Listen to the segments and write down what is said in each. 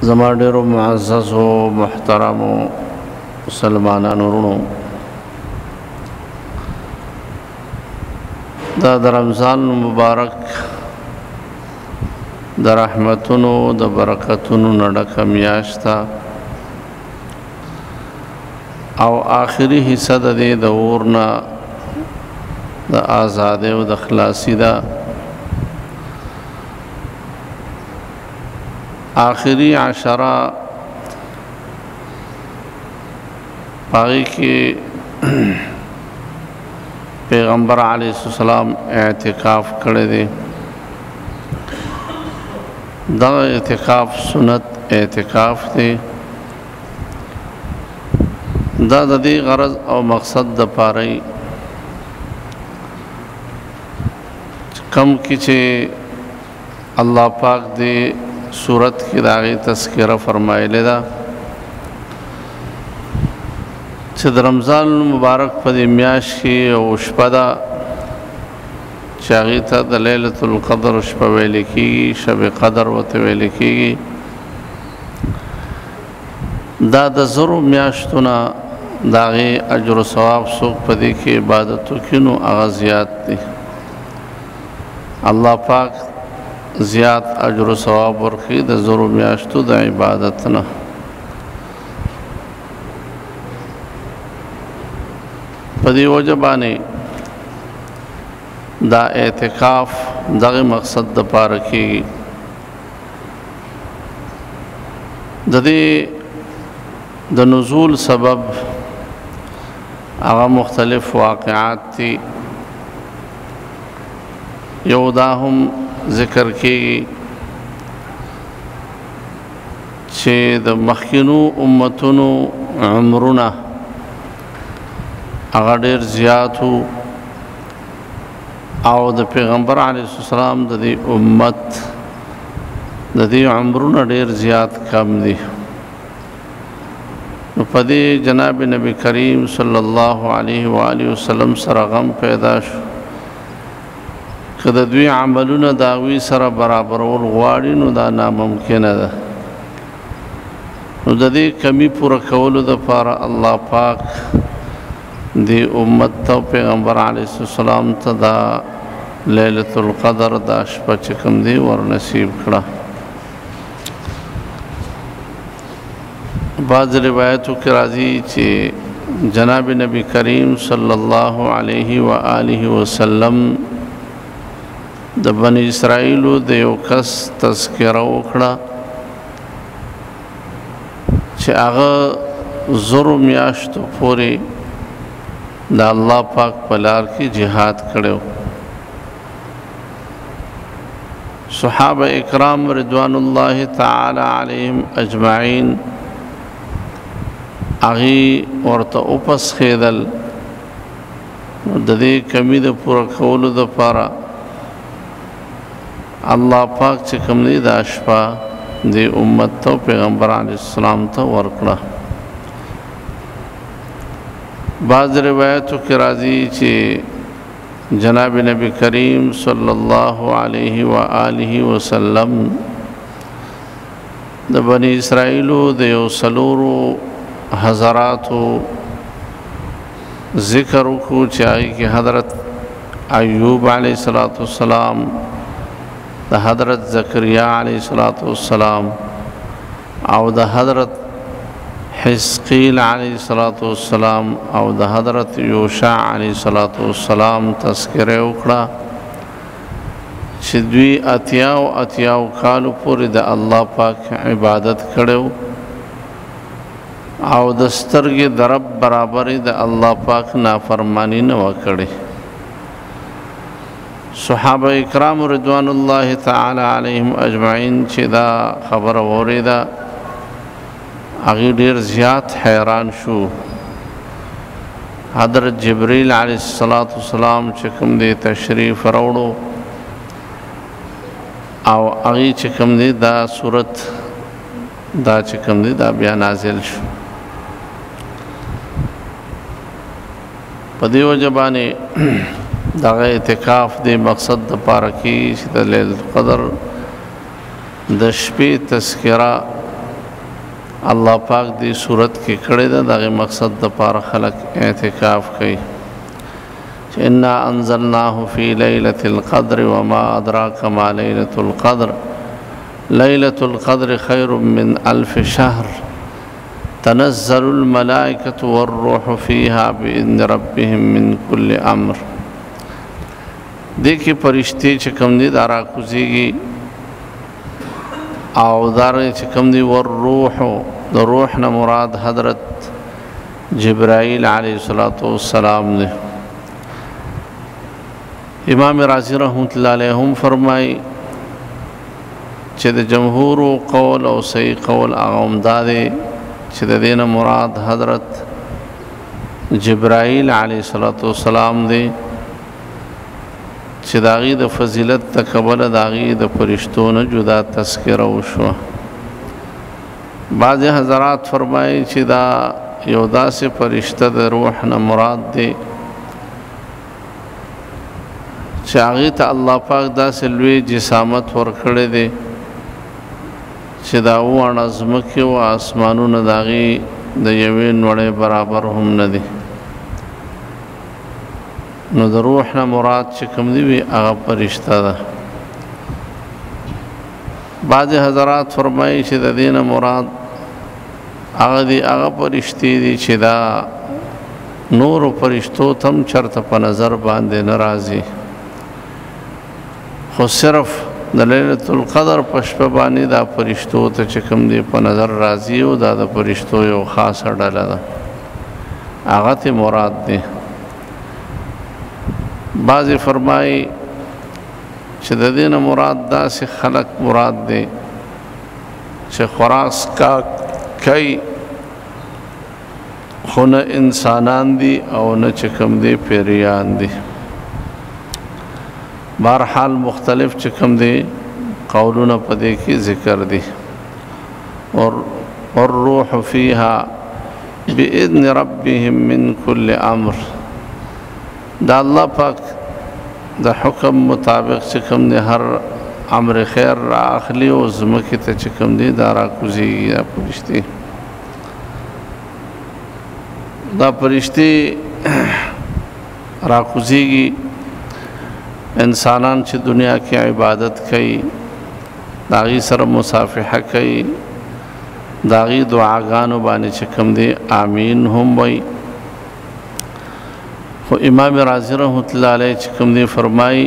زما ډیرو معززو محترمو مسلمانانو ورونو، دا د رمضان مبارک د رحمتونو د برکتونو نه ډکه میاشت ده او آخري حصہ د دې د اور نه د آزادۍ او د خلاصي ده. آخری عشرہ پاگی کی پیغمبر علیہ السلام اعتکاف کرے دے. دا اعتکاف سنت اعتکاف دے. دا دی غرض او مقصد د پاره کم کی چه اللہ پاک دے صورت کی داغی تذکرہ فرمائلے دا چه در رمضان مبارک پا دی میاش کی او شپا دا چاگی تا دا لیلت القدر شپا ویلی کی شب قدر وطا ویلی کی دا دا زرو میاشتونا داغی اجر و ثواب سوک پا دی کی عبادتو کنو اغازیات دی. اللہ پاک زیاد اجر و ثواب ورخی د زرو میاشتو د عبادتنا. پدی وجہ بانے دا اعتکاف دغه مقصد د پاره کیږي. د دې د نزول سبب هغه مختلف واقعات دي. یو دا هم ذکر کی چې د مخکینو امتونو عمرونه هغه ډېر زیات وو او د پیغمبر علیه السلام د دې امت د دې عمرونه ډېر زیات کم دي. نو په دې جناب نبی کریم صلی الله علیه و آله وسلم سره غم پیدا شو که د دوی عملونه داوی سره برابرول غواړي نو دا ناممکنه ده. نو د دې کمی پوره کولو دپاره الله پاک دې امت ته پیغمبر علیه السلام ته دا لیلة القدر دا شپه چې کوم دی ورنصیب کړه. بعض روایتو کې راځي چې جناب نبی کریم صلی الله علیه و آله وسلم د بنی اسرائیلو د یو کس تذکره وکړه چې هغه زرو میاشتو پورې د الله پاک په لار کې جهاد کړو. صحابه اکرام رضوان الله تعالی علیهم اجمعین هغې ورته وپسخېدل. د دې کمی د پوره کولو دپاره اللہ پاک چې کوم دی دا شپه د امت ته پیغمبر علیه السلام ته ورکړه. بعض روایتو کې راځي چې جناب نبی کریم صلی الله علیه و آله وسلم د بنی اسرائیلو د یو څلورو حضراتو ذکر وکړو چې هغې کې حضرت ایوب علیه السلام، د حضرت زکریا علیہ السلام او د حضرت حزقیل علیہ السلام او د حضرت یوشع علیہ السلام تذکره وکړه چې دوی اتیاو کالو پورې د الله پاک عبادت کړو او د سترګې د رب برابرې د الله پاک نافرمانی نه وکړي. صحابه اکرام رضوان الله تعالی علیهم اجمعین چې دا خبره واوریده هغې ډېر زیات حیران شو. حضرت جبریل علیه السلام چې کوم دی تشریف راوړو او هغې چې کوم دی دا صورت دا چې کوم دی دا بیا نازل شو. په دې وجه باندې دغه اعتکاف د مقصد د پاره کې چې د لیلة القدر د شپې تذکره الله پاک دی صورت کې کړی دا دغه مقصد د پاره خلق اعتکاف کوي. انا انزلناه فی لیلة القدر وما ادراک ما لیلة القدر لیلة القدر خیر من 1000 شهر تنزل الملائکة والروح فیها بإذن ربهم من كل امر. دیکھیں پرشتے چکم دی دارا کوزیگی او دار چکم دی والروح دا روح نا مراد حضرت جبرائیل علیہ السلام دی. امام رازی رحمت اللہ علیہ هم فرمائی چې د جمهور قول او صحیح قول اغم دادے چې د دین مراد حضرت جبرائیل علیہ السلام دی چې داغي د فضیلت تقبل داغي د فرشتو نه جدا تذکرہ وشو. بعض حضرات فرمایي چې دا یو داسې فرشته د روح نه مراد دی چې هغه ته الله پاک داسې لوی جسامت ورکړی دی چې دا وانه زمکه او اسمانونو داغي د یوې نوړې برابر هم نه دي. نو د روح نه مراد چې کوم دی وی هغه فرشته ده. بعض حضرات فرمایي چې د دین مراد هغه دی هغه فرشتي دي چې دا نور فرشتو تم چرته په نظر باندې ناراضي، خو صرف د لیلۃ القدر په شپه باندې دا فرشتو ته چې کوم دی په نظر راضي او دا د فرشتو یو خاصه ډله ده هغه ته مراد دی. بعضی فرمائی چې د دین مراد داسې خلق مراد دی چې خوراک کا کوي خو نه انسانان دي او نه چې کوم دی پیریان دي. بهرحال مختلف چې کوم دی قولونه په دې کې ذکر دي. اور روح فیها باذن ربهم من كل امر. دا الله پاک د حکم مطابق چې کوم دی هر امر خیر را اخلي او زمکه ته چې کوم دی دا را کوزي یا پرشتي. دا پرشتي را کوزيږي انسانان چې دنیا کې عبادت کوي داغي سره مصافحه کوي داغي دعاګانو باندې چې کوم دی امين هم وي. خو امام رازی رحمت الله علیه چې کوم دی فرمایي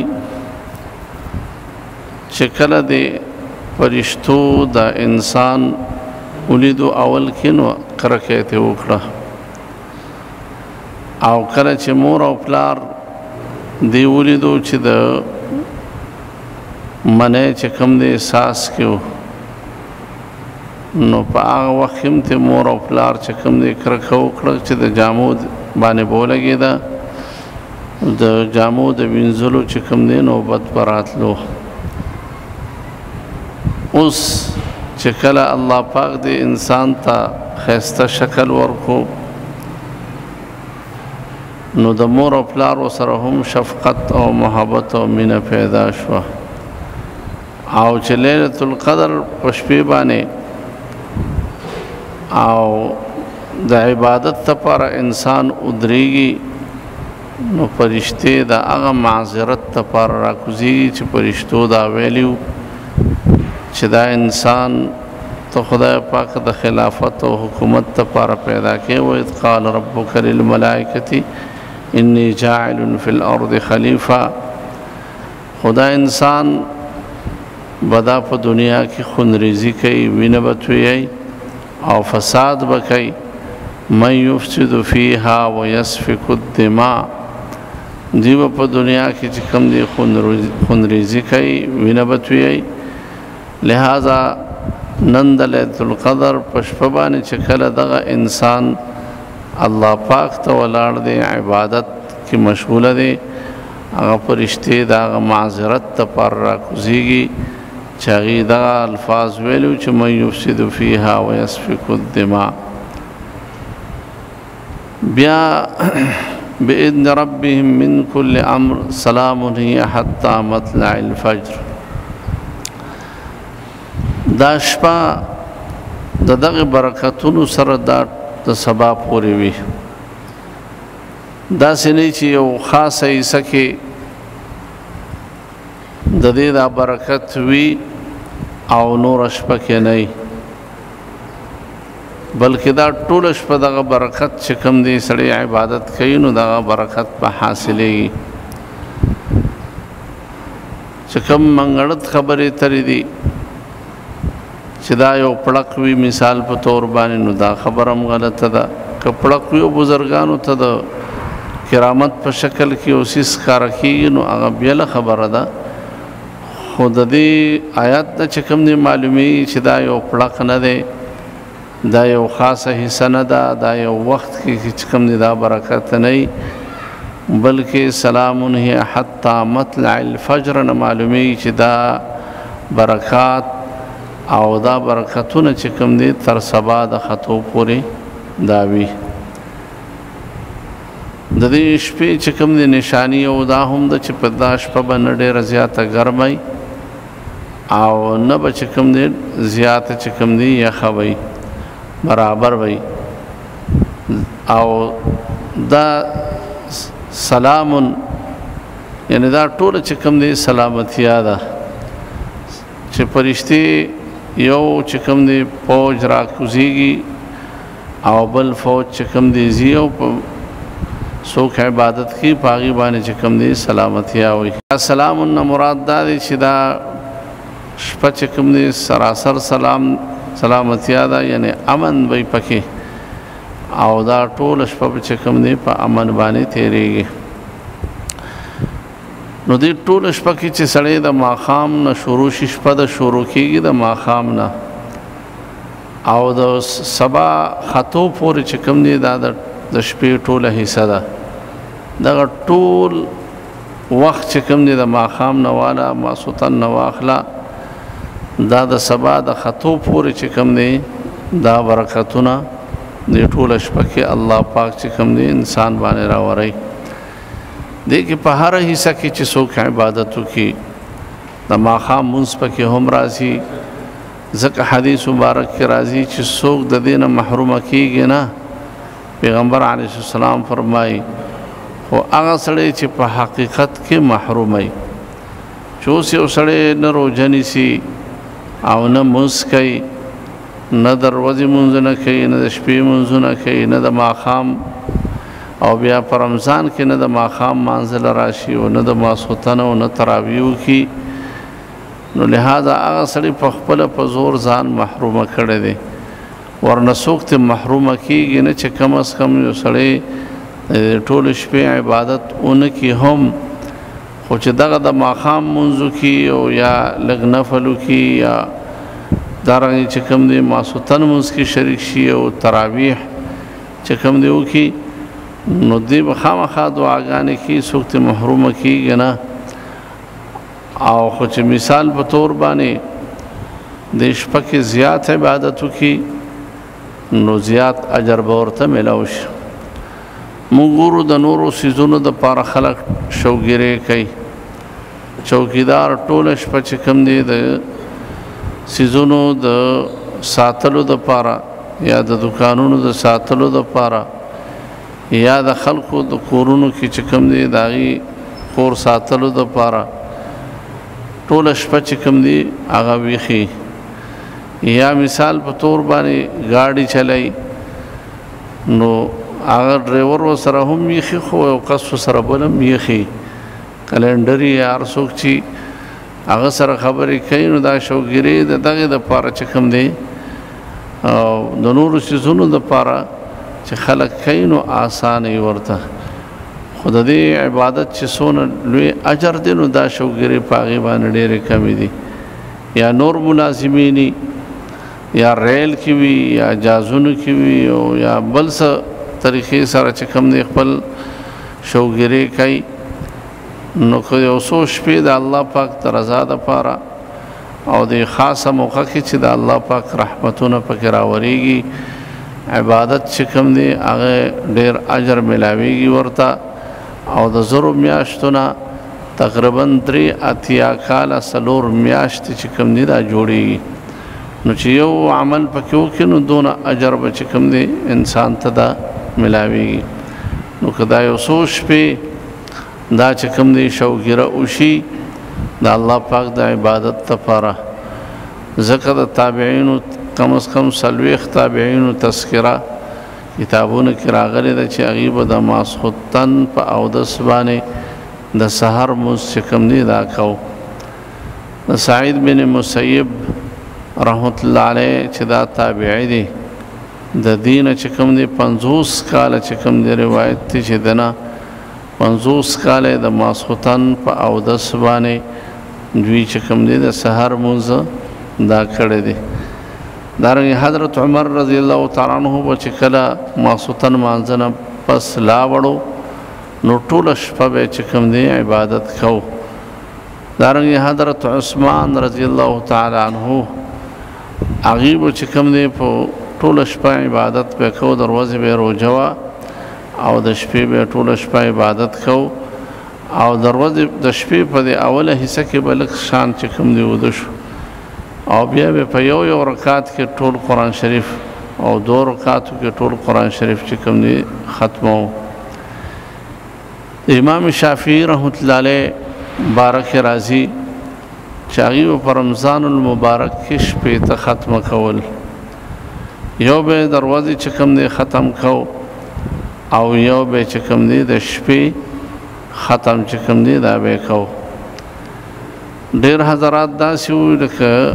چې کله دی فرشتو د انسان ولیدو اول کې نو کرکه ته وکړه او کله چې مور او پلار دی ولیدو چې د منه چې کوم دی احساس کېو نو په هغه وخت هم ته مور او پلار چې کوم دی کرکه وکړه چې د جامو باندې بولګېده د جامو د وینځلو چې کوم دی نوبت براتلو. اوس چې کله الله پاک دی انسان ته خسته شکل ورکو نو د مور او پلار سره هم شفقت او محبت او مینه پیدا شو او چې لیلۃ القدر په شپې باندې او د عبادت لپاره انسان ودرېږي نو فرشته دا هغه معذرت لپاره راکوزيږي چې فرشتو دا ویلیو چې دا انسان ته خدای پاک د خلافت او حکومت لپاره پیدا کړي. و اذ قال ربک للملائکه انی جاعل فی الارض خلیفہ. خدا انسان بدا په دنیا کې خونریزي کوي وینه بتوي او فساد بکوي. من یفسد فیها ويسفك الدماء. دیو په دنیا کې چې کوم دی خونریزي کوي وینه بتوي. لہذا نن د لیلۃ القدر په شپه باندې چې کله دغه انسان الله پاک ته ولاړ دی عبادت کې مشغوله دی هغه فرشتي دغه معذرت لپاره راکوزيږي چې هغې دغه الفاظ ویلو چې من یفسد فیها ويسفك الدماء. بیا بإذن ربهم من كل امر سلام هي حتى مطلع الفجر. دا شپه د دغه برکتونو سره د سبا پورې وي. داسې نه چې یو خاصه حصه کې د دې دا برکت وي او نور شپه کې نه وي، بلکې دا ټوله شپه دغه برکت چې کوم دی سړی عبادت کوي نو دغه برکت په حاصلېږي. چې کوم منګړت خبرې ترې دي چې دا یو پړق وي مثال په طور باندې، نو دا خبره هم غلطه ده. که پړق وي بزرګانو ته د کرامت په شکل کې اوسیس ښکاره کېږي نو هغه بیله خبره ده. خو د دې آیات نه چې کوم دی معلومیږي چې دا یو پړق نه دی، دا یو خاصه حصہ نه ده، دا یو وخت کې چې کوم دی دا برکت نه وي، بلکې سلام هي حتی مطلع الفجر نه معلومیږي چې دا برکات او دا برکتونه چې کوم دی تر سبا د خطو پورې دا وي. د دې شپې چې کوم دی نشانی او دا هم ده چې په دا شپه به نه ډېره زیاته ګرمه او نه به چې کوم دی زیاته چې کوم دی یخه وي، برابر وي. او دا سلامون یعنی دا ټوله چې کوم دی سلامتیا ده چې فرشتي یو چې کوم دی فوج را کوزیږي او بل فوج چې کوم دی ځي او څوک عبادت کوي په هغې باندې چې کوم دی سلامتیا وي. سلامون نه مراد دا دی چې دا شپه چې کوم دی سراسر سلامتیا ده، یعنی امن وي پکې، او دا ټوله شپه چې کوم دی په امن باندې تېرېږي. نو دې ټوله شپه کې چې سړی د ماښام نه شروع شي، شپه د شروع کېږي د ماښام نه او د سبا خطو پورې چې کوم دی دا د شپې ټوله حصه ده. دغه ټول وخت چې کوم دی د ماښام نه واله ماسوتن نه واخله، دا د سبا د خطو پورې چې کوم دی دا برکتونه د ټوله شپه کې الله پاک چې کوم دی انسان باندې راوړي. دې کې په هر حصہ کې چې څوک عبادت وکړي د ماښام مونځ پکې هم راځي، ځکه حدیث مبارک کې راځي چې څوک د دې نه محرومه کېږي نه، پیغمبر علیه السلام فرمایي خو هغه سړی چې په حقیقت کې محروم وي. چې اوس یو سړی نه روژه نیسي او نه مونځ کوي، نه د ورځې مونځونه کوي، نه د شپې مونځونه کوي، نه د ماښام، او بیا په رمضان کې نه د ماښام مانځله راشي او نه د ماسخوتن او نه تراویح وکړي، نو لہذا هغه سړی په خپله په زور ځان محرومه کړی دی. ورنه څوک ترې محرومه کېږي نه چې کم از کم یو سړی ټولې شپې عبادت ونه کړي هم، خو چې دغه د ماښام مونځ وکړي او یا لږ نفل وکړي یا دارنګې چې کوم دی ماسخوتن مونځ کې شریک شي او تراویح چې کوم دی وکړي، نو دی به خامخا دعاګانې کوي، څوک ترې محرومه کېږي نه. او خو چې مثال په طور باندې د شپه کې زیات عبادت وکړي نو زیات اجر به ورته میلاو شي. موږ ګورو د نورو څیزونو دپاره خلک شوګیرې کوي، چوکیدار ټوله شپه چې کوم دی د څیزونو د ساتلو دپاره یا د دکانونو د ساتلو دپاره یا د خلکو د کورونو کې چې کوم دی د هغې کور ساتلو دپاره ټوله شپه چې کوم دی هغه ویښي. یا مثال په طور باندې ګاډي چلای نو هغه ډرایور ورسره هم ویښي، خو یو کس ورسره بل هم ویښي، کلنډر یا هر څوک چې هغه سره خبرې کوي، نو دا شوګیرې د دغې دپاره چې کوم دی د نورو څیزونو دپاره چې خلک کوي نو آسانه یې ورته. خو د دې عبادت چې څونه لوی اجر دی نو دا شوګیرې په هغې باندې ډېرې کمې دي. یا نور ملازمینی یا ریل کې وي یا جازونو کې وي او یا بل څه طریقې سره چې کوم دی خپل شوګیرې کوي، نو که یو څو شپې د الله پاک د رضا دپاره او د خاصه موقع کې چې د الله پاک رحمتونه پکې راورېږي، عبادت چې کوم دی هغه ډېر اجر میلاویږي ورته. او د زرو میاشتو نه تقریبا 3 اتیا کاله 4 میاشتې چې کوم دی دا جوړېږي. نو چې یو عمل پکې وکړي نو دونه اجر به چې کوم دی انسان ته دا ملاویږي. نو که دا یو څو شپې دا چې کوم دی شوګیره وشي د الله پاک د عبادت لپاره، ځکه د تابعینو کم از کم 40 تابعینو تذکره کتابونو کې راغلی ده چې هغوی به د ماسخوتن په اودس باندې د سحر مونځ چې کوم دی دا کو. د سعید بن مسیب رحمت الله علیه چې دا تابعی دی د دینه چې کوم دی 50 کاله چې کوم دی روایت دی چې دنه 50 کاله د ماسخوتن په اودس باندې دوی چې کوم دی د سحر مونځ دا کړی دی. دارنګه حضرت عمر رضی الله تعالی عنہ به چې کله ماسخوتن مانځنه پس لاوړو نو ټوله شپه به چې کوم دی عبادت کو. دارنګه حضرت عثمان رضی الله تعالی عنہ هغوی به چې کوم دی په ټوله شپه عبادت به کو، د ورځې به روژه وه او د شپې به ټوله شپه عبادت کو، او د ورځې د شپې په دې اوله حصه کې به لږ شان چې کوم دی وده شو، او بیا به په یو رکعت کې ټول قرآن شریف او 2 رکعاتو کې ټول قرآن شریف چې کوم دی ختمو. امام شافعی رحمت الله علیه بارک راضی چې هغوی په رمضان المبارک کې شپې ته ختمه کول، یو به د ورځې چې کوم دی ختم کو او یو به چې کوم دی د شپې ختم چې کوم دی دا به کو. ډیر حضرات داسې وو لکه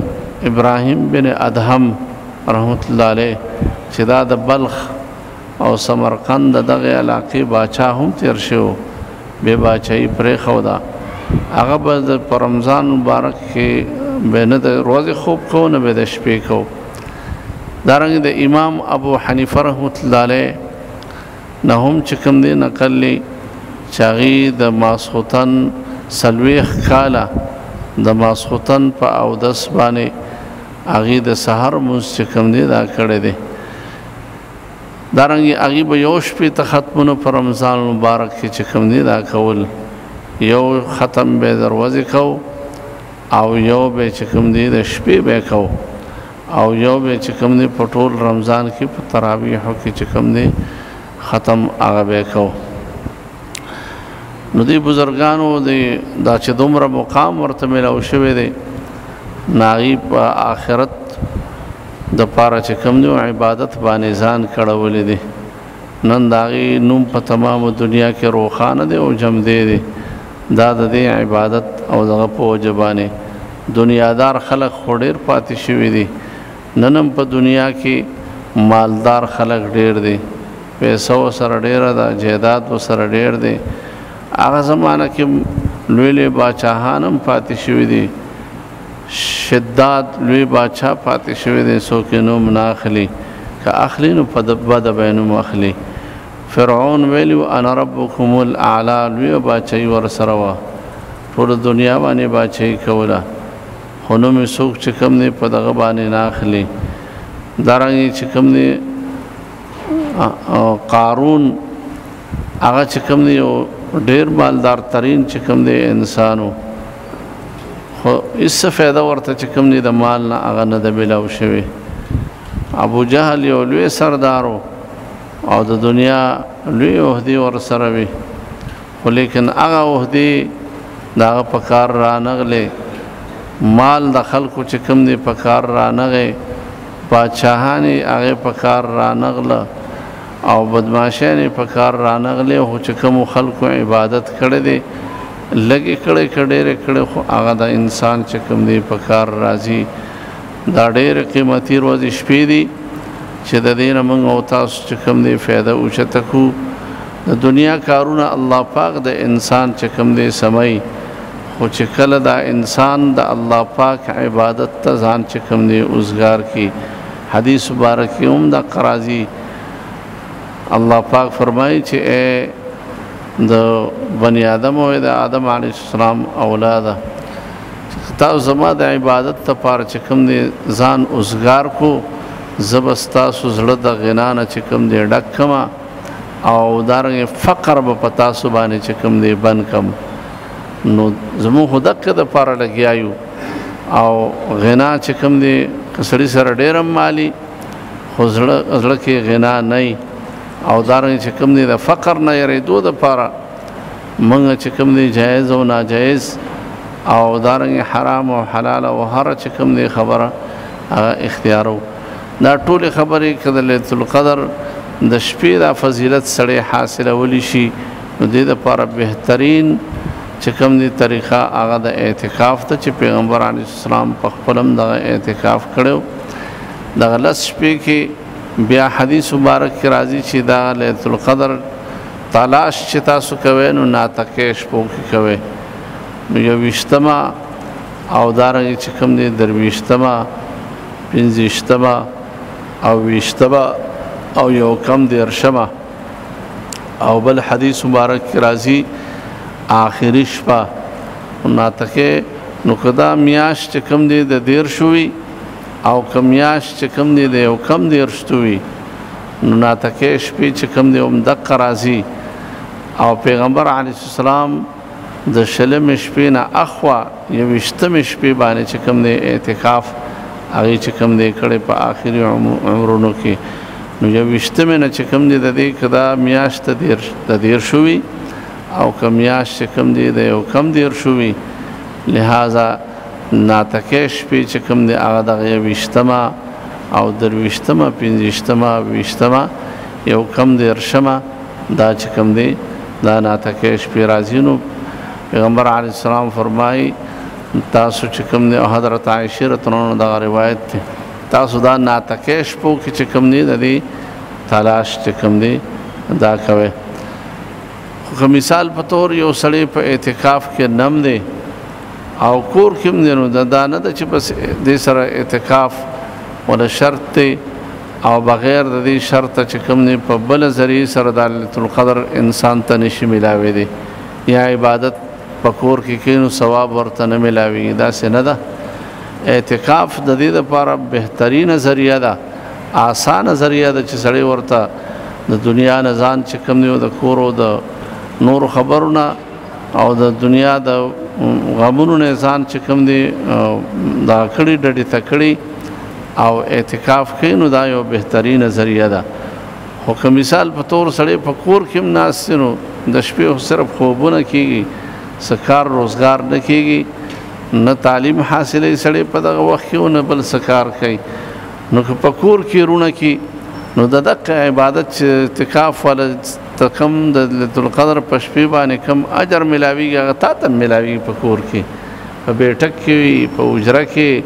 ابراهیم بن ادهم رحمت الله علیه چې دا د بلخ او سمرقند دغه علاقې باچا هم تیر شو، به باچایي پرېښوده. هغه به د رمضان مبارک کې به نه د ورځې خوب کو نه به د شپې کو. دارنګه د امام ابو حنیفه رحمت الله علیه نه هم چې کوم دی نقل دی چې هغوی د ماسخوتن 40 کاله د ماسخوتن په اودس باندې هغوی د سحر مونځ چې کوم دی دا کړی دی. دارنګه هغوی به یو شپې ته ختمونه په رمضان مبارک کې چې کوم دی دا کول، یو ختم به د ورځې کو او یو به چې کوم دی د شپې به کو، او یو به چې کوم دی په ټول رمضان کې په تراویحو کې چې کوم دی ختم هغه به کو. نو دی بزرگانو دی دا چې دومره مقام ورته ملاو شوی دی ناغي په آخرت د پاره چې کوم دی عبادت باندې ځان کړولی دی. نن داغي نوم په تمام دنیا کې روخانه دی او جمدی دی، دا د دې عبادت او دغه په وجه باندې دنیادار خلق خو ډېر پاتې شوي دي. ننم په دنیا کې مالدار خلق ډېر دی، پیسو سره ډېره ده، جیداد سره ډېر دی. هغه زمانه کې لوی لوی باچاهان هم پاتې شوي دي، شداد لوی باچا پاتې شوي دي، څوک یې نوم نه اخلي، که اخلي نو په بده به یې نوم اخلي. فرعون ویلي انا ربکم الاعلی، لوی باچایي ورسره وه، ټوله دنیا باندې باچایي کوله، خو نوم یې څوک چې کوم دی په دغه باندې نه اخلي. دارنګې چې کوم دی قارون هغه چې کوم دی یو ډیر مالدار ترین چې کوم دی انسانو، خو هیڅ فایده ورته چې کوم دی د مال نه هغه نه ده ملاو شوی. ابو جهل یو لوی سردارو او د دنیا لوی عهدې ورسره وي، خو لیکن هغه عهدې د هغه په کار رانغلې، مال د خلکو چې کوم دی په کار رانغې، باچاهان یې هغې په کار رانغله او بدماشیان په کار رانغلی، خو چې کومو خلکو عبادت کړی دی لږې کړی که ډېرې کړی، خو هغه د انسان چې کوم دی په کار راځي. دا ډېرې قیمتي ورځې شپې دي چې د دې نه موږ او تاسو چې کوم دی فایده اوچته کړو. د دنیا کارونه الله پاک د انسان چې کوم دی سموي، خو چې کله دا انسان د الله پاک عبادت ته ځان چې کوم دی اوزګار کړي. حدیث مبارک کې هم دا قرازي الله پاک فرمایي چې اے د بنی آدم او د آدم علیه السلام اولاده، تاسو زما د عبادت لپاره چې کوم دی ځان اوزګار کو، زه به ستاسو زړه د غنا نه چې کوم دی ډک کړم، او دارنګې فقر به په تاسو باندې چې کوم دی بند کړم. نو زموږ خو دقه دپاره لګیا یو، او غنا چې کوم دی کسړي سره ډېر مالي خو زړه کې غنا نه او دارنګ چې کوم دی د فقر نه یریدو د پاره موږ چې کوم دی جایز او ناجایز او دارنګ حرام او حلال او هر چې کوم دی خبره اختیارو دا ټول خبرې کده ليلۃ القدر د شپې د فضیلت سره حاصله ولي شي نو د دې لپاره بهترین چې کوم دی طریقه هغه د اعتکاف ته چې پیغمبر علیه السلام په خپلم د اعتکاف کړو د غلس شپې کې بیا حدیث مبارک کې راځي چې دا ليلۃ القدر تلاش چې تاسو کوئ نو ناتکې شپو کې کوئ نو یو وشتما او دارنګ چې کوم دی درويشتما پنځشتما او وشتما او یو کم دیرشما او بل حدیث مبارک کې راځي آخری شپه ناتکه نو کدا میاش چې کم دی د دیر شوی او کمیاش چې کم دی د یو کم دیر شتوي نو ناتکه شپې چې کم دی هم دقه راځي او پیغمبر علیه السلام د شلم شپې نه اخوا یو وشتم شپې باندې چې کم دی اعتکاف هغه چې کم دی کړي په آخري عمرونو کې نو یو وشتم نه چې کم دی د دې کدا میاش ته د دیر شوی او کمیاش چې کم دی د یو کم دیر شوی لہذا ناتکه شپې چې کم دی هغه د وشتما او درويشتما پنځشتما وشتما یو کم دیرشما دا چې کم دی دا ناتکه شپې راځي نو پیغمبر علیه السلام فرمایي تاسو چې کوم دی حضرت عائشہ رضی الله عنها دا روایت ده تاسو دا ناتکه شپو کې چې کوم دی د دې تلاش چې کوم دی دا کوي خو مثال په تور یو سړی په اعتکاف کې نم دی او کور کې دی نو دا نه چې بس دې سره اعتکاف ولا شرط دی او بغیر د دې شرط چې کوم دی په بل ذریعہ سره د ليلۃ القدر انسان ته نشي ملاوي دی یا عبادت پکور کې کینو ثواب ورته نه ملاوي دا څنګه ده اعتکاف د دې لپاره بهترین ذریعہ ده آسان ذریعہ ده چې سړی ورته د دنیا نه ځان چې کوم دی د کور او د نور خبرونه او د دنیا د غمونو نه ځان چې کوم دی دا کړي ډډې تکړي او اعتکاف کینو دا یو بهترین ذریعہ ده خو که مثال په تور سړی په کور کې ناست نو د شپې صرف خوبونه کیږي سکار روزگار نه کیږي نه تعلیم حاصلې سړی په دغه وخت کې نه بل سکار کوي نو که په کور کې رونه کی نو د دغه عبادت چې اعتکاف ول تکم د ليلۃ القدر په شپې باندې کم اجر ملاويږي هغه ته ملاويږي په کور کې په بیٹک کې په اجره کې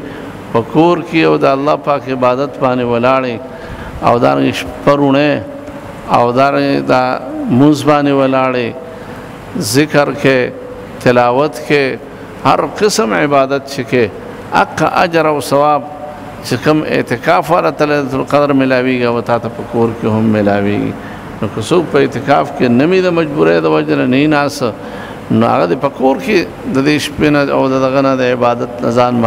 په کور کې او د الله پاک عبادت باندې ولاړې او دا شپرونه او دا موز باندې ولاړې ذکر کې تلاوت کې هر قسم عبادت چې اق اجر او ثواب چې کوم اعتکاف ولا ليلۃ القدر ملاويږي او ته په کور کې هم ملاويږي نو که څوک په اعتکاف کې نمی د مجبورې د وجه نه ناس نو هغه په کور کې د دې شپې او دغه نه د عبادت نزان